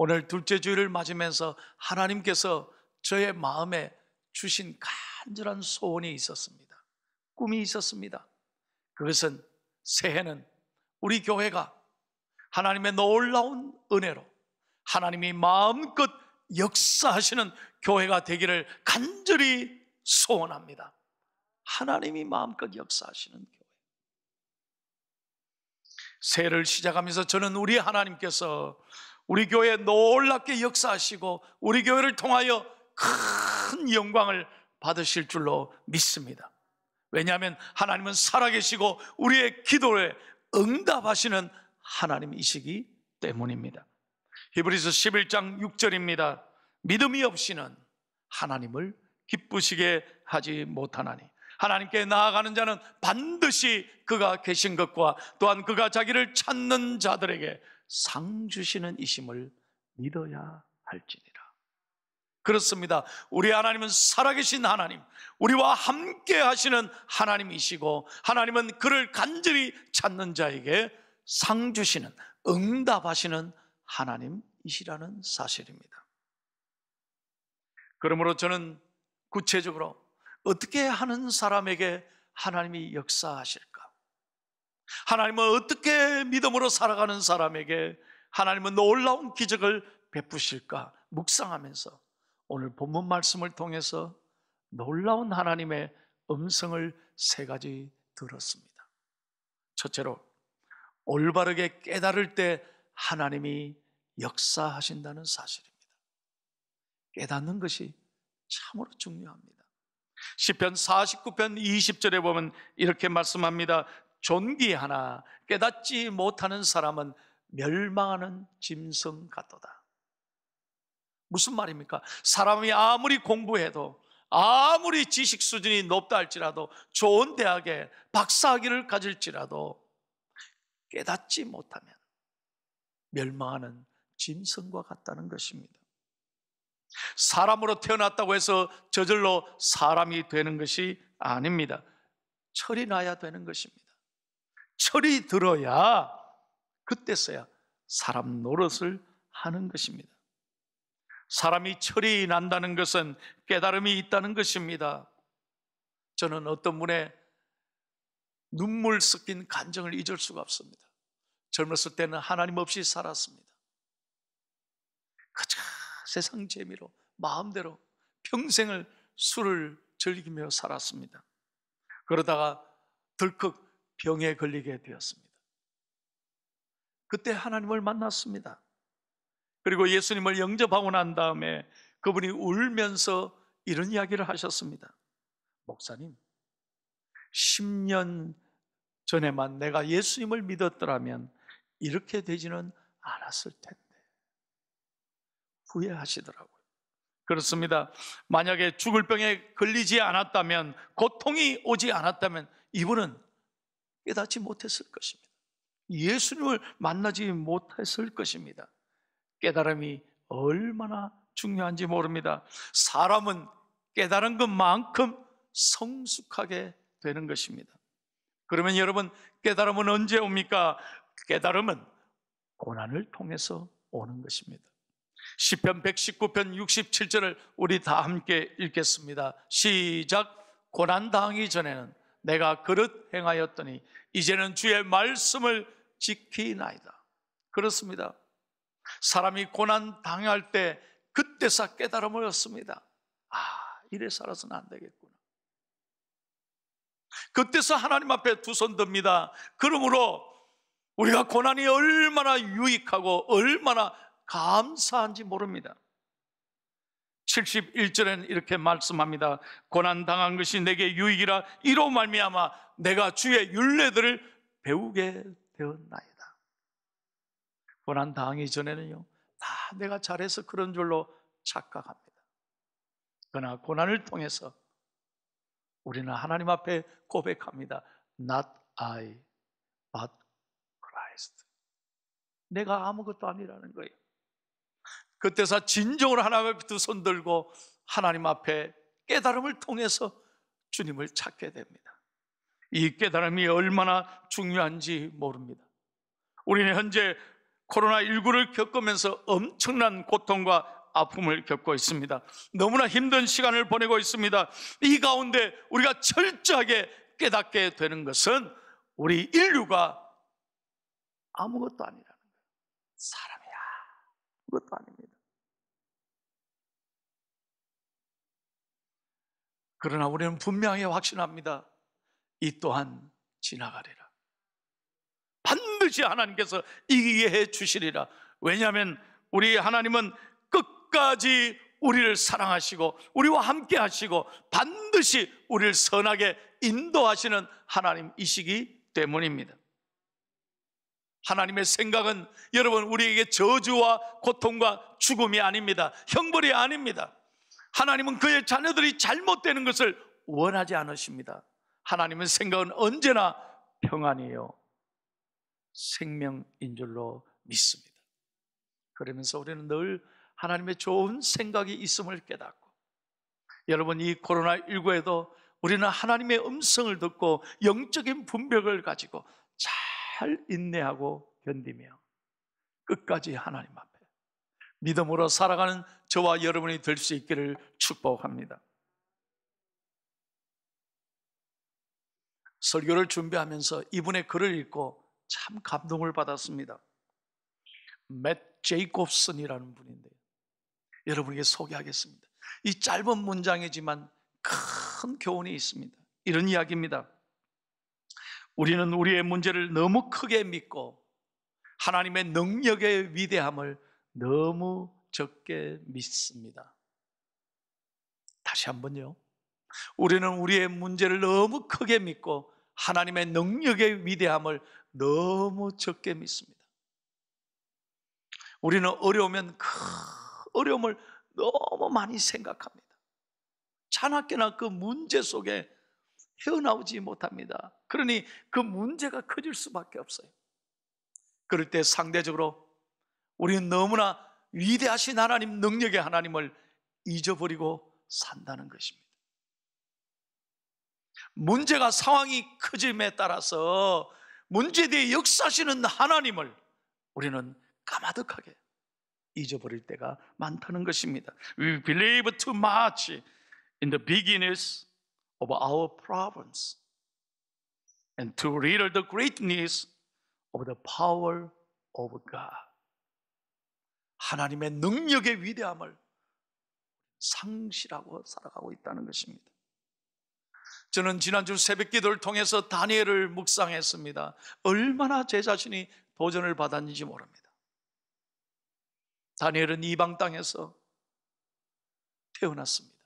오늘 둘째 주일을 맞으면서 하나님께서 저의 마음에 주신 간절한 소원이 있었습니다. 꿈이 있었습니다. 그것은 새해는 우리 교회가 하나님의 놀라운 은혜로 하나님이 마음껏 역사하시는 교회가 되기를 간절히 소원합니다. 하나님이 마음껏 역사하시는 교회. 새해를 시작하면서 저는 우리 하나님께서 우리 교회에 놀랍게 역사하시고 우리 교회를 통하여 큰 영광을 받으실 줄로 믿습니다. 왜냐하면 하나님은 살아계시고 우리의 기도에 응답하시는 하나님이시기 때문입니다. 히브리서 11장 6절입니다. 믿음이 없이는 하나님을 기쁘시게 하지 못하나니 하나님께 나아가는 자는 반드시 그가 계신 것과 또한 그가 자기를 찾는 자들에게 상 주시는 이심을 믿어야 할지니라. 그렇습니다. 우리 하나님은 살아계신 하나님, 우리와 함께 하시는 하나님이시고 하나님은 그를 간절히 찾는 자에게 상 주시는, 응답하시는 하나님이시라는 사실입니다. 그러므로 저는 구체적으로 어떻게 하는 사람에게 하나님이 역사하실까? 하나님은 어떻게 믿음으로 살아가는 사람에게 하나님은 놀라운 기적을 베푸실까? 묵상하면서 오늘 본문 말씀을 통해서 놀라운 하나님의 음성을 세 가지 들었습니다. 첫째로, 올바르게 깨달을 때 하나님이 역사하신다는 사실입니다. 깨닫는 것이 참으로 중요합니다. 시편 49편 20절에 보면 이렇게 말씀합니다. 존귀하나 깨닫지 못하는 사람은 멸망하는 짐승 같도다. 무슨 말입니까? 사람이 아무리 공부해도, 아무리 지식 수준이 높다 할지라도, 좋은 대학에 박사학위를 가질지라도 깨닫지 못하면 멸망하는 짐승과 같다는 것입니다. 사람으로 태어났다고 해서 저절로 사람이 되는 것이 아닙니다. 철이 나야 되는 것입니다. 철이 들어야 그때서야 사람 노릇을 하는 것입니다. 사람이 철이 난다는 것은 깨달음이 있다는 것입니다. 저는 어떤 분의 눈물 섞인 간증을 잊을 수가 없습니다. 젊었을 때는 하나님 없이 살았습니다. 그저 세상 재미로 마음대로 평생을 술을 즐기며 살았습니다. 그러다가 덜컥 병에 걸리게 되었습니다. 그때 하나님을 만났습니다. 그리고 예수님을 영접하고 난 다음에 그분이 울면서 이런 이야기를 하셨습니다. 목사님, 10년 전에만 내가 예수님을 믿었더라면 이렇게 되지는 않았을 텐데. 후회하시더라고요. 그렇습니다. 만약에 죽을 병에 걸리지 않았다면, 고통이 오지 않았다면 이분은 깨닫지 못했을 것입니다. 예수님을 만나지 못했을 것입니다. 깨달음이 얼마나 중요한지 모릅니다. 사람은 깨달은 것만큼 성숙하게 되는 것입니다. 그러면 여러분, 깨달음은 언제 옵니까? 깨달음은 고난을 통해서 오는 것입니다. 시편 119편 67절을 우리 다 함께 읽겠습니다. 시작. 고난 당하기 전에는 내가 그릇 행하였더니 이제는 주의 말씀을 지키나이다. 그렇습니다. 사람이 고난 당할 때 그때서 깨달음을 얻습니다. 이래 살아서는 안 되겠구나. 그때서 하나님 앞에 두 손 듭니다. 그러므로 우리가 고난이 얼마나 유익하고 얼마나 감사한지 모릅니다. 71절에는 이렇게 말씀합니다. 고난 당한 것이 내게 유익이라 이로 말미암아 내가 주의 율례들을 배우게 되었나이다. 고난 당하기 전에는요, 다 내가 잘해서 그런 줄로 착각합니다. 그러나 고난을 통해서 우리는 하나님 앞에 고백합니다. Not I, but Christ. 내가 아무것도 아니라는 거예요. 그때서 진정으로 하나님 앞에 두 손 들고 하나님 앞에 깨달음을 통해서 주님을 찾게 됩니다. 이 깨달음이 얼마나 중요한지 모릅니다. 우리는 현재 코로나19를 겪으면서 엄청난 고통과 아픔을 겪고 있습니다. 너무나 힘든 시간을 보내고 있습니다. 이 가운데 우리가 철저하게 깨닫게 되는 것은 우리 인류가 아무것도 아니라는 거예요. 사람이야, 아무것도 아닙니다. 그러나 우리는 분명히 확신합니다. 이 또한 지나가리라. 반드시 하나님께서 이기게 해 주시리라. 왜냐하면 우리 하나님은 끝까지 우리를 사랑하시고 우리와 함께 하시고 반드시 우리를 선하게 인도하시는 하나님이시기 때문입니다. 하나님의 생각은 여러분 우리에게 저주와 고통과 죽음이 아닙니다. 형벌이 아닙니다. 하나님은 그의 자녀들이 잘못되는 것을 원하지 않으십니다. 하나님의 생각은 언제나 평안이에요. 생명인 줄로 믿습니다. 그러면서 우리는 늘 하나님의 좋은 생각이 있음을 깨닫고, 여러분 이 코로나19에도 우리는 하나님의 음성을 듣고 영적인 분별을 가지고 잘 인내하고 견디며 끝까지 하나님 앞에 믿음으로 살아가는 저와 여러분이 될 수 있기를 축복합니다. 설교를 준비하면서 이분의 글을 읽고 참 감동을 받았습니다. 맷 제이콥슨이라는 분인데요, 여러분에게 소개하겠습니다. 이 짧은 문장이지만 큰 교훈이 있습니다. 이런 이야기입니다. 우리는 우리의 문제를 너무 크게 믿고 하나님의 능력의 위대함을 너무 적게 믿습니다. 다시 한번요. 우리는 우리의 문제를 너무 크게 믿고 하나님의 능력의 위대함을 너무 적게 믿습니다. 우리는 어려우면 그 어려움을 너무 많이 생각합니다. 자나깨나 그 문제 속에 헤어나오지 못합니다. 그러니 그 문제가 커질 수밖에 없어요. 그럴 때 상대적으로 우리는 너무나 위대하신 하나님, 능력의 하나님을 잊어버리고 산다는 것입니다. 문제가 상황이 커짐에 따라서 문제에 대해 역사하시는 하나님을 우리는 까마득하게 잊어버릴 때가 많다는 것입니다. We believe too much in the beginnings of our problems and too little the greatness of the power of God. 하나님의 능력의 위대함을 상실하고 살아가고 있다는 것입니다. 저는 지난주 새벽 기도를 통해서 다니엘을 묵상했습니다. 얼마나 제 자신이 도전을 받았는지 모릅니다. 다니엘은 이방 땅에서 태어났습니다.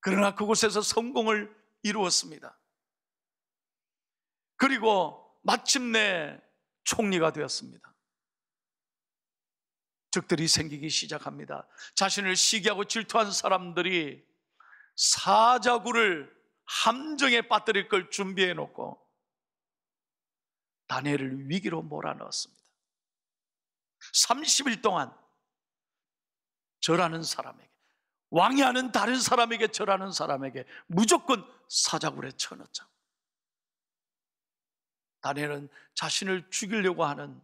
그러나 그곳에서 성공을 이루었습니다. 그리고 마침내 총리가 되었습니다. 적들이 생기기 시작합니다. 자신을 시기하고 질투한 사람들이 사자굴을 함정에 빠뜨릴 걸 준비해 놓고 다니엘을 위기로 몰아넣었습니다. 30일 동안 절하는 사람에게, 왕이 아는 다른 사람에게 절하는 사람에게 무조건 사자굴에 쳐넣자. 다니엘은 자신을 죽이려고 하는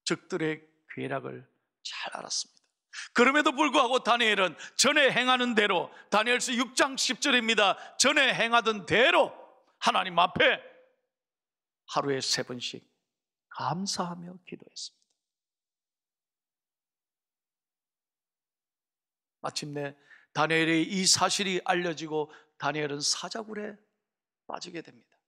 적들의 괴략을 잘 알았습니다. 그럼에도 불구하고 다니엘은 전에 행하는 대로, 다니엘서 6장 10절입니다. 전에 행하던 대로 하나님 앞에 하루에 3번씩 감사하며 기도했습니다. 마침내 다니엘의 이 사실이 알려지고 다니엘은 사자굴에 빠지게 됩니다.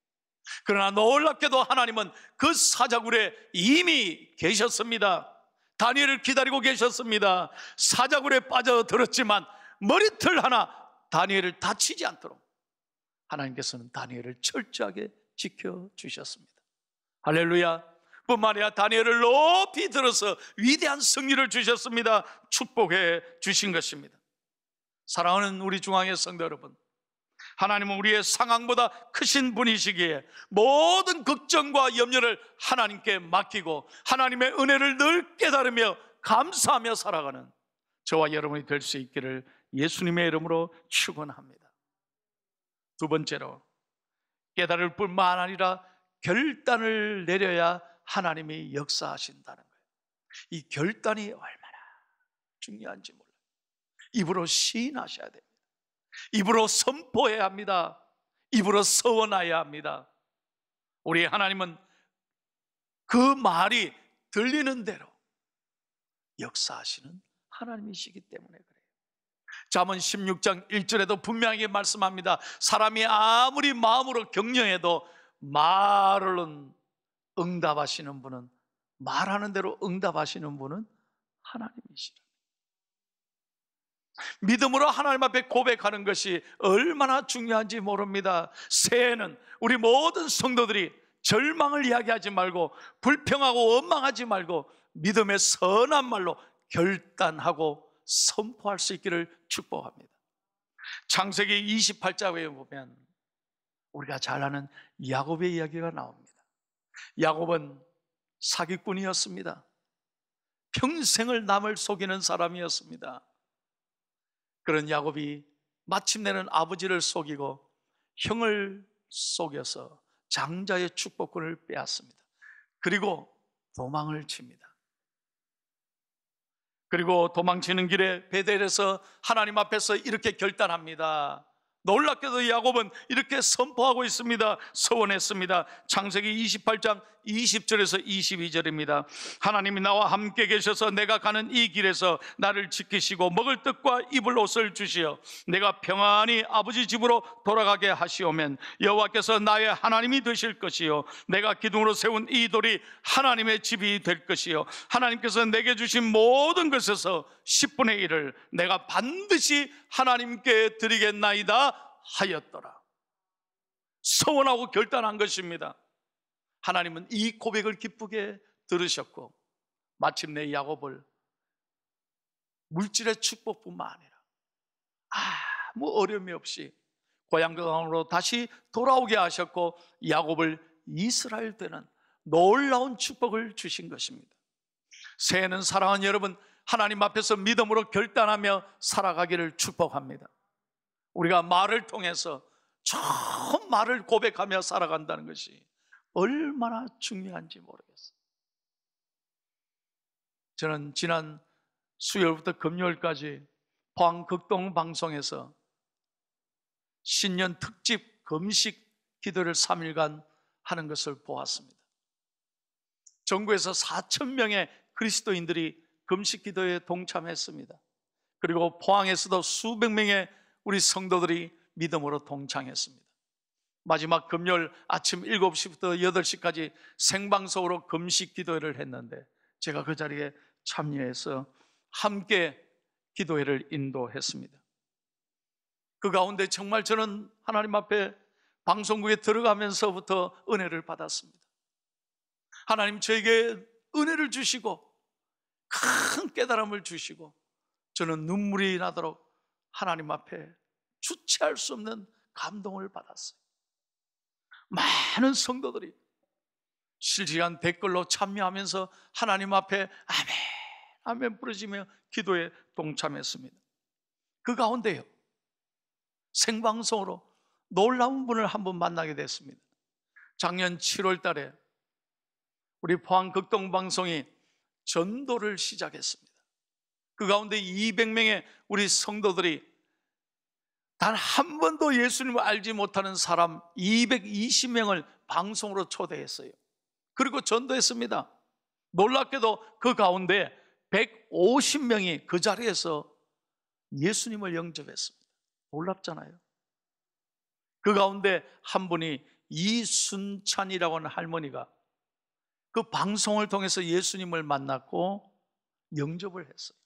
그러나 놀랍게도 하나님은 그 사자굴에 이미 계셨습니다. 다니엘을 기다리고 계셨습니다. 사자굴에 빠져들었지만 머리털 하나 다니엘을 다치지 않도록 하나님께서는 다니엘을 철저하게 지켜주셨습니다. 할렐루야. 뿐만 아니라 다니엘을 높이 들어서 위대한 승리를 주셨습니다. 축복해 주신 것입니다. 사랑하는 우리 중앙의 성도 여러분, 하나님은 우리의 상황보다 크신 분이시기에 모든 걱정과 염려를 하나님께 맡기고 하나님의 은혜를 늘 깨달으며 감사하며 살아가는 저와 여러분이 될 수 있기를 예수님의 이름으로 축원합니다. 두 번째로, 깨달을 뿐만 아니라 결단을 내려야 하나님이 역사하신다는 거예요. 이 결단이 얼마나 중요한지 몰라요. 입으로 시인하셔야 됩니다. 입으로 선포해야 합니다. 입으로 서원해야 합니다. 우리 하나님은 그 말이 들리는 대로 역사하시는 하나님이시기 때문에 그래요. 잠언 16장 1절에도 분명하게 말씀합니다. 사람이 아무리 마음으로 격려해도 말은 응답하시는 분은, 말하는 대로 응답하시는 분은 하나님이시라. 믿음으로 하나님 앞에 고백하는 것이 얼마나 중요한지 모릅니다. 새해에는 우리 모든 성도들이 절망을 이야기하지 말고, 불평하고 원망하지 말고, 믿음의 선한 말로 결단하고 선포할 수 있기를 축복합니다. 창세기 28장에 보면 우리가 잘 아는 야곱의 이야기가 나옵니다. 야곱은 사기꾼이었습니다. 평생을 남을 속이는 사람이었습니다. 그런 야곱이 마침내는 아버지를 속이고 형을 속여서 장자의 축복권을 빼앗습니다. 그리고 도망을 칩니다. 그리고 도망치는 길에 베델에서 하나님 앞에서 이렇게 결단합니다. 놀랍게도 야곱은 이렇게 선포하고 있습니다. 서원했습니다. 창세기 28장 20절에서 22절입니다. 하나님이 나와 함께 계셔서 내가 가는 이 길에서 나를 지키시고 먹을 떡과 입을 옷을 주시어 내가 평안히 아버지 집으로 돌아가게 하시오면 여호와께서 나의 하나님이 되실 것이요 내가 기둥으로 세운 이 돌이 하나님의 집이 될 것이요 하나님께서 내게 주신 모든 것에서 10분의 1을 내가 반드시 하나님께 드리겠나이다 하였더라. 서원하고 결단한 것입니다. 하나님은 이 고백을 기쁘게 들으셨고 마침내 야곱을 물질의 축복뿐만 아니라 아무 어려움이 없이 고향으로 다시 돌아오게 하셨고 야곱을 이스라엘 되는 놀라운 축복을 주신 것입니다. 새해는 사랑하는 여러분, 하나님 앞에서 믿음으로 결단하며 살아가기를 축복합니다. 우리가 말을 통해서 좋은 말을 고백하며 살아간다는 것이 얼마나 중요한지 모르겠어요. 저는 지난 수요일부터 금요일까지 포항 극동 방송에서 신년 특집 금식 기도를 3일간 하는 것을 보았습니다. 전국에서 4,000명의 그리스도인들이 금식 기도에 동참했습니다. 그리고 포항에서도 수백 명의 우리 성도들이 믿음으로 동참했습니다. 마지막 금요일 아침 7시부터 8시까지 생방송으로 금식 기도회를 했는데 제가 그 자리에 참여해서 함께 기도회를 인도했습니다. 그 가운데 정말 저는 하나님 앞에 방송국에 들어가면서부터 은혜를 받았습니다. 하나님 저에게 은혜를 주시고 큰 깨달음을 주시고 저는 눈물이 나도록 하나님 앞에 주체할 수 없는 감동을 받았어요. 많은 성도들이 실시간 댓글로 참여하면서 하나님 앞에 아멘, 아멘 부르시며 기도에 동참했습니다. 그 가운데요, 생방송으로 놀라운 분을 한 분 만나게 됐습니다. 작년 7월 달에 우리 포항 극동방송이 전도를 시작했습니다. 그 가운데 200명의 우리 성도들이 단 한 번도 예수님을 알지 못하는 사람 220명을 방송으로 초대했어요. 그리고 전도했습니다. 놀랍게도 그 가운데 150명이 그 자리에서 예수님을 영접했습니다. 놀랍잖아요. 그 가운데 한 분이 이순찬이라고 하는 할머니가 그 방송을 통해서 예수님을 만났고 영접을 했어요.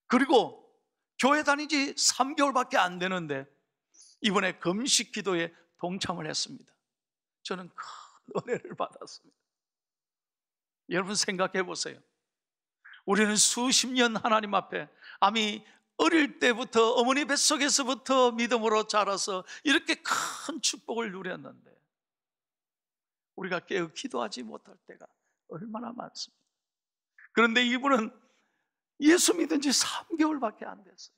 그리고 교회 다니지 3개월밖에 안 되는데 이번에 금식 기도에 동참을 했습니다. 저는 큰 은혜를 받았습니다. 여러분 생각해 보세요. 우리는 수십 년 하나님 앞에 아미 어릴 때부터 어머니 뱃속에서부터 믿음으로 자라서 이렇게 큰 축복을 누렸는데 우리가 깨어 기도하지 못할 때가 얼마나 많습니다. 그런데 이분은 예수 믿은 지 3개월밖에 안 됐어요.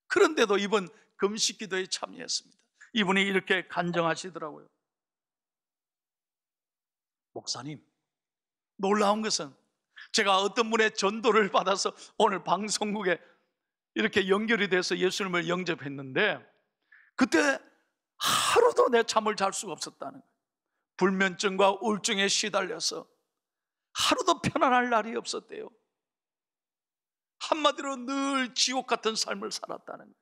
그런데도 이번 금식 기도에 참여했습니다. 이분이 이렇게 간증하시더라고요. 목사님, 놀라운 것은 제가 어떤 분의 전도를 받아서 오늘 방송국에 이렇게 연결이 돼서 예수님을 영접했는데, 그때 하루도 내 잠을 잘 수가 없었다는 거예요. 불면증과 우울증에 시달려서 하루도 편안할 날이 없었대요. 한마디로 늘 지옥 같은 삶을 살았다는 거예요.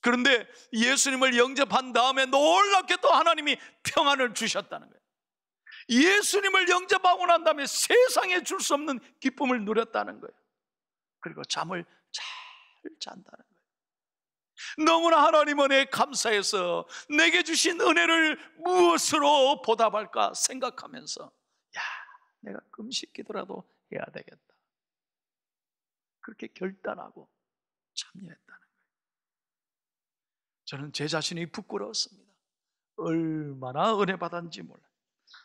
그런데 예수님을 영접한 다음에 놀랍게 또 하나님이 평안을 주셨다는 거예요. 예수님을 영접하고 난 다음에 세상에 줄 수 없는 기쁨을 누렸다는 거예요. 그리고 잠을 잘 잔다는 거예요. 너무나 하나님 은혜에 감사해서 내게 주신 은혜를 무엇으로 보답할까 생각하면서, 내가 금식 기도라도 해야 되겠다, 그렇게 결단하고 참여했다는 거예요. 저는 제 자신이 부끄러웠습니다. 얼마나 은혜 받았는지 몰라요.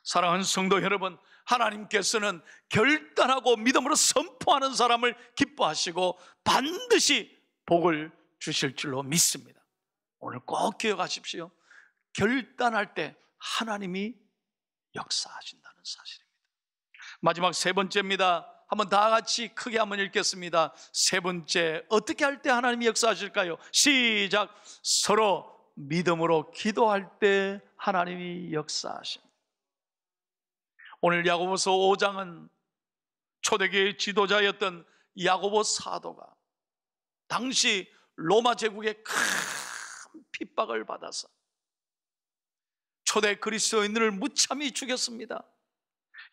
사랑하는 성도 여러분, 하나님께서는 결단하고 믿음으로 선포하는 사람을 기뻐하시고 반드시 복을 주실 줄로 믿습니다. 오늘 꼭 기억하십시오. 결단할 때 하나님이 역사하신다는 사실입니다. 마지막 세 번째입니다. 한번 다 같이 크게 한번 읽겠습니다. 세 번째, 어떻게 할 때 하나님이 역사하실까요? 시작. 서로 믿음으로 기도할 때 하나님이 역사하십니다. 오늘 야고보서 5장은 초대교회의 지도자였던 야고보 사도가 당시 로마 제국의 큰 핍박을 받아서 초대 그리스도인들을 무참히 죽였습니다.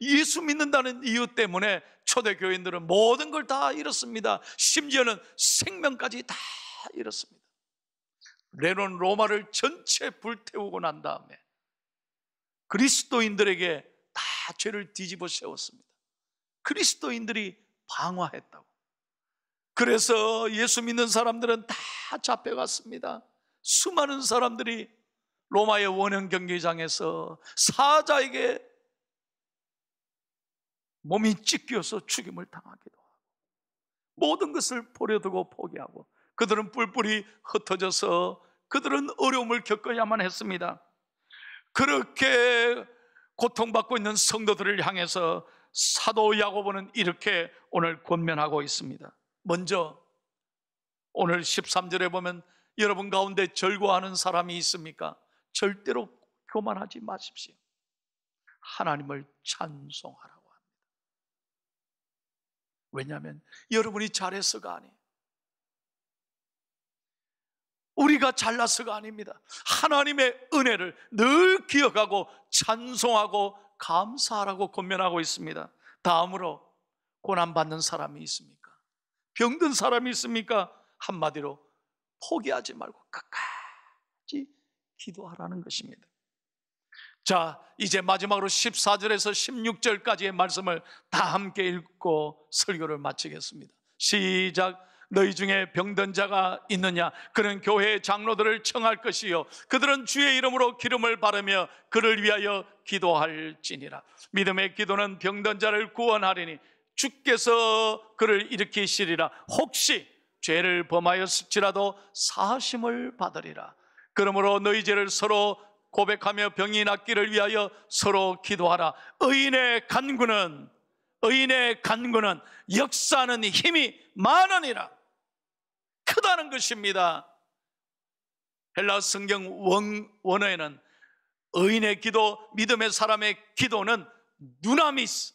예수 믿는다는 이유 때문에 초대교인들은 모든 걸 다 잃었습니다. 심지어는 생명까지 다 잃었습니다. 네로는 로마를 전체 불태우고 난 다음에 그리스도인들에게 다 죄를 뒤집어 세웠습니다. 그리스도인들이 방화했다고. 그래서 예수 믿는 사람들은 다 잡혀갔습니다. 수많은 사람들이 로마의 원형 경기장에서 사자에게 몸이 찢겨서 죽임을 당하기도 하고, 모든 것을 버려두고 포기하고, 그들은 뿔뿔이 흩어져서 그들은 어려움을 겪어야만 했습니다. 그렇게 고통받고 있는 성도들을 향해서 사도 야고보는 이렇게 오늘 권면하고 있습니다. 먼저 오늘 13절에 보면 여러분 가운데 절구하는 사람이 있습니까? 절대로 교만하지 마십시오. 하나님을 찬송하라고 합니다. 왜냐하면 여러분이 잘해서가 아니에요. 우리가 잘나서가 아닙니다. 하나님의 은혜를 늘 기억하고 찬송하고 감사하라고 권면하고 있습니다. 다음으로 고난받는 사람이 있습니까? 병든 사람이 있습니까? 한마디로 포기하지 말고 끝까지 기도하라는 것입니다. 자, 이제 마지막으로 14절에서 16절까지의 말씀을 다 함께 읽고 설교를 마치겠습니다. 시작. 너희 중에 병든 자가 있느냐? 그는 교회의 장로들을 청할 것이요 그들은 주의 이름으로 기름을 바르며 그를 위하여 기도할지니라. 믿음의 기도는 병든 자를 구원하리니 주께서 그를 일으키시리라. 혹시 죄를 범하였을지라도 사하심을 받으리라. 그러므로 너희 죄를 서로 고백하며 병이 낫기를 위하여 서로 기도하라. 의인의 간구는 역사하는 힘이 많으니라. 크다는 것입니다. 헬라 성경 원어에는 의인의 기도, 믿음의 사람의 기도는 두나미스,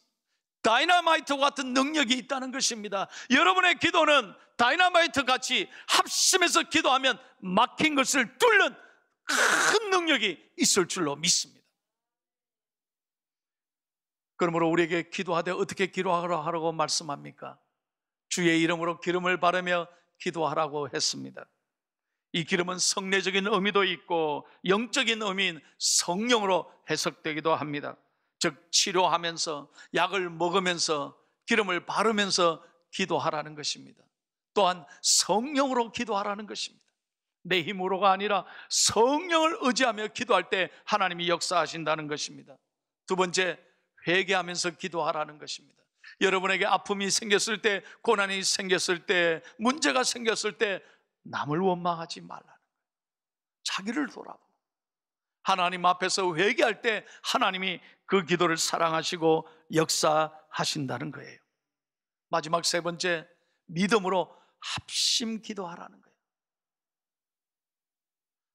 다이너마이트 같은 능력이 있다는 것입니다. 여러분의 기도는 다이너마이트 같이 합심해서 기도하면 막힌 것을 뚫는 큰 능력이 있을 줄로 믿습니다. 그러므로 우리에게 기도하되 어떻게 기도하라고 말씀합니까? 주의 이름으로 기름을 바르며 기도하라고 했습니다. 이 기름은 성례적인 의미도 있고 영적인 의미인 성령으로 해석되기도 합니다. 즉 치료하면서 약을 먹으면서 기름을 바르면서 기도하라는 것입니다. 또한 성령으로 기도하라는 것입니다. 내 힘으로가 아니라 성령을 의지하며 기도할 때 하나님이 역사하신다는 것입니다. 두 번째, 회개하면서 기도하라는 것입니다. 여러분에게 아픔이 생겼을 때, 고난이 생겼을 때, 문제가 생겼을 때 남을 원망하지 말라는 거예요. 자기를 돌아보고 하나님 앞에서 회개할 때 하나님이 그 기도를 사랑하시고 역사하신다는 거예요. 마지막 세 번째, 믿음으로 합심 기도하라는 거예요.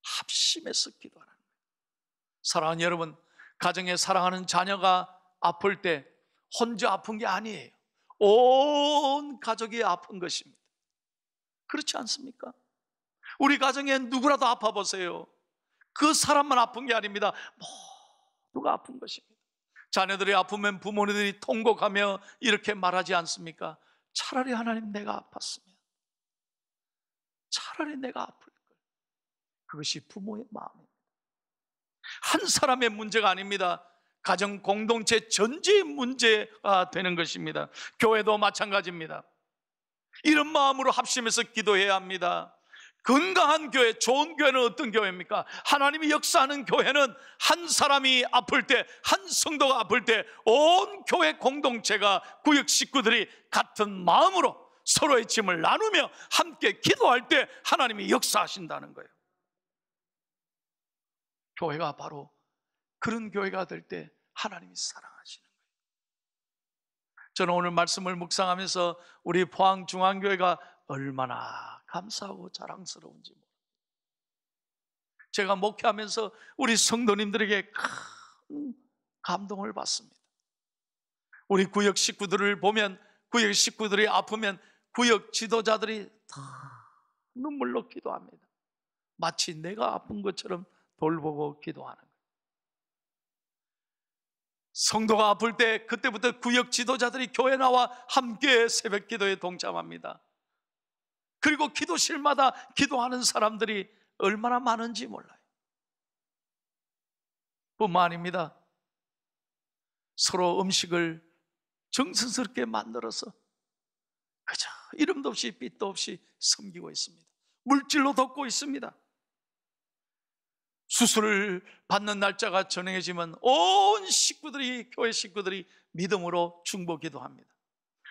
합심해서 기도하라는 거예요. 사랑하는 여러분, 가정에 사랑하는 자녀가 아플 때 혼자 아픈 게 아니에요. 온 가족이 아픈 것입니다. 그렇지 않습니까? 우리 가정에 누구라도 아파 보세요. 그 사람만 아픈 게 아닙니다. 모두가 아픈 것입니다. 자녀들이 아프면 부모님들이 통곡하며 이렇게 말하지 않습니까? 차라리 하나님 내가 아팠으면, 차라리 내가 아플 걸. 그것이 부모의 마음입니다. 한 사람의 문제가 아닙니다. 가정 공동체 전체의 문제가 되는 것입니다. 교회도 마찬가지입니다. 이런 마음으로 합심해서 기도해야 합니다. 건강한 교회, 좋은 교회는 어떤 교회입니까? 하나님이 역사하는 교회는 한 사람이 아플 때, 한 성도가 아플 때 온 교회 공동체가, 구역 식구들이 같은 마음으로 서로의 짐을 나누며 함께 기도할 때 하나님이 역사하신다는 거예요. 교회가 바로 그런 교회가 될 때 하나님이 사랑하시는 거예요. 저는 오늘 말씀을 묵상하면서 우리 포항중앙교회가 얼마나 감사하고 자랑스러운지 모릅니다. 제가 목회하면서 우리 성도님들에게 큰 감동을 받습니다. 우리 구역 식구들을 보면, 구역 식구들이 아프면 구역 지도자들이 다 눈물로 기도합니다. 마치 내가 아픈 것처럼 돌보고 기도하는 거예요. 성도가 아플 때 그때부터 구역 지도자들이 교회 나와 함께 새벽 기도에 동참합니다. 그리고 기도실마다 기도하는 사람들이 얼마나 많은지 몰라요. 뿐만 아닙니다. 서로 음식을 정성스럽게 만들어서 그저 이름도 없이 빛도 없이 섬기고 있습니다. 물질로 돕고 있습니다. 수술을 받는 날짜가 정해지면 온 식구들이, 교회 식구들이 믿음으로 중보 기도합니다.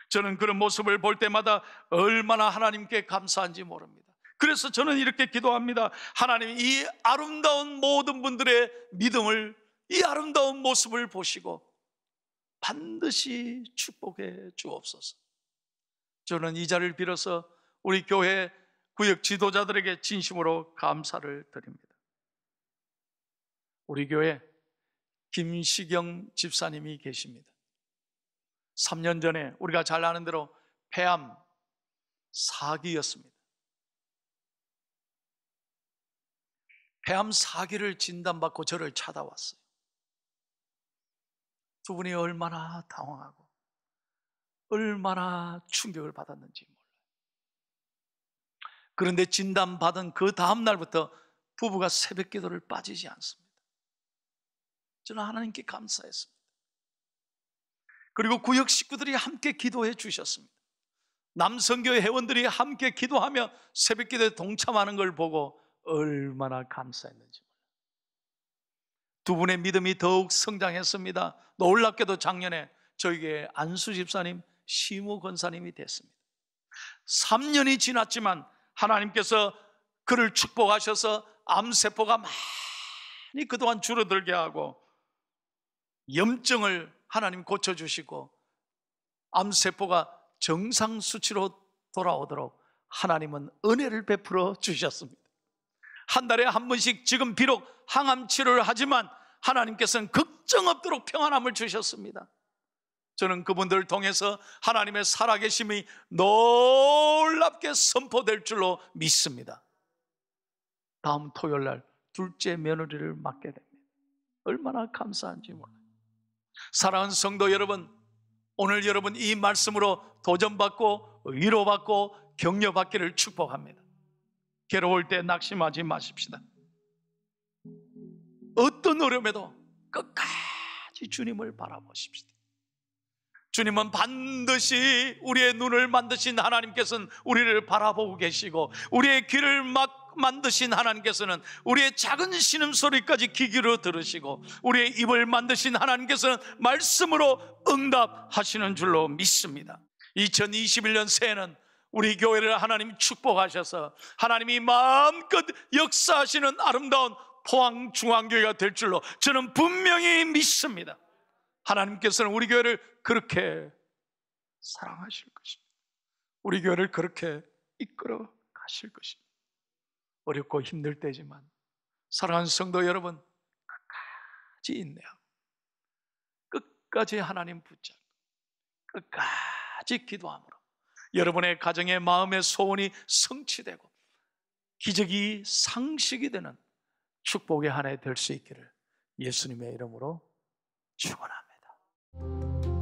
저는 그런 모습을 볼 때마다 얼마나 하나님께 감사한지 모릅니다. 그래서 저는 이렇게 기도합니다. 하나님, 이 아름다운 모든 분들의 믿음을, 이 아름다운 모습을 보시고 반드시 축복해 주옵소서. 저는 이 자리를 빌어서 우리 교회 구역 지도자들에게 진심으로 감사를 드립니다. 우리 교회 김시경 집사님이 계십니다. 3년 전에 우리가 잘 아는 대로 폐암 4기였습니다. 폐암 4기를 진단받고 저를 찾아왔어요. 두 분이 얼마나 당황하고 얼마나 충격을 받았는지 몰라요. 그런데 진단받은 그 다음 날부터 부부가 새벽 기도를 빠지지 않습니다. 저는 하나님께 감사했습니다. 그리고 구역 식구들이 함께 기도해 주셨습니다. 남성교회 회원들이 함께 기도하며 새벽 기도에 동참하는 걸 보고 얼마나 감사했는지 몰라요. 두 분의 믿음이 더욱 성장했습니다. 놀랍게도 작년에 저에게 안수 집사님, 시무 권사님이 됐습니다. 3년이 지났지만 하나님께서 그를 축복하셔서 암세포가 많이 그동안 줄어들게 하고 염증을 하나님 고쳐주시고 암세포가 정상 수치로 돌아오도록 하나님은 은혜를 베풀어 주셨습니다. 한 달에 한 번씩, 지금 비록 항암 치료를 하지만 하나님께서는 걱정 없도록 평안함을 주셨습니다. 저는 그분들을 통해서 하나님의 살아계심이 놀랍게 선포될 줄로 믿습니다. 다음 토요일 날 둘째 며느리를 맡게 됩니다. 얼마나 감사한지 몰라요. 사랑하는 성도 여러분, 오늘 여러분 이 말씀으로 도전받고 위로받고 격려받기를 축복합니다. 괴로울 때 낙심하지 마십시다. 어떤 어려움에도 끝까지 주님을 바라보십시다. 주님은 반드시 우리의 눈을 만드신 하나님께서는 우리를 바라보고 계시고, 우리의 귀를 만드신 하나님께서는 우리의 작은 신음소리까지 귀 기울여 들으시고, 우리의 입을 만드신 하나님께서는 말씀으로 응답하시는 줄로 믿습니다. 2021년 새해는 우리 교회를 하나님이 축복하셔서 하나님이 마음껏 역사하시는 아름다운 포항중앙교회가 될 줄로 저는 분명히 믿습니다. 하나님께서는 우리 교회를 그렇게 사랑하실 것입니다. 우리 교회를 그렇게 이끌어 가실 것입니다. 어렵고 힘들 때지만 사랑하는 성도 여러분, 끝까지 인내하고 끝까지 하나님 붙잡고 끝까지 기도함으로 여러분의 가정의 마음의 소원이 성취되고 기적이 상식이 되는 축복의 한 해 될 수 있기를 예수님의 이름으로 축원합니다.